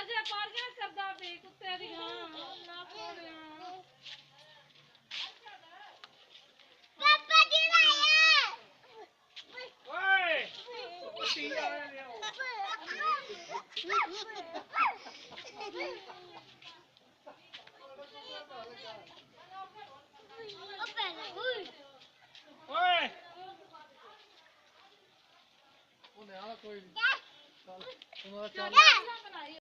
ਅਜੇ ਪਾਰਕਾਂ ਕਰਦਾ ਪਈ ਕੁੱਤੇ ਦੀਆਂ ਨਾ ਸੋਹਣਿਆ ਪਾਪਾ ਜੀ ਲਾਇਆ ਓਏ ਕੁੱਤੀ ਆ ਰਿਹਾ ਓਏ ਉਹ ਨਿਆਣਾ ਕੋਈ ਨਹੀਂ ਚੱਲ ਉਹਨਾਂ ਦਾ ਚੱਲ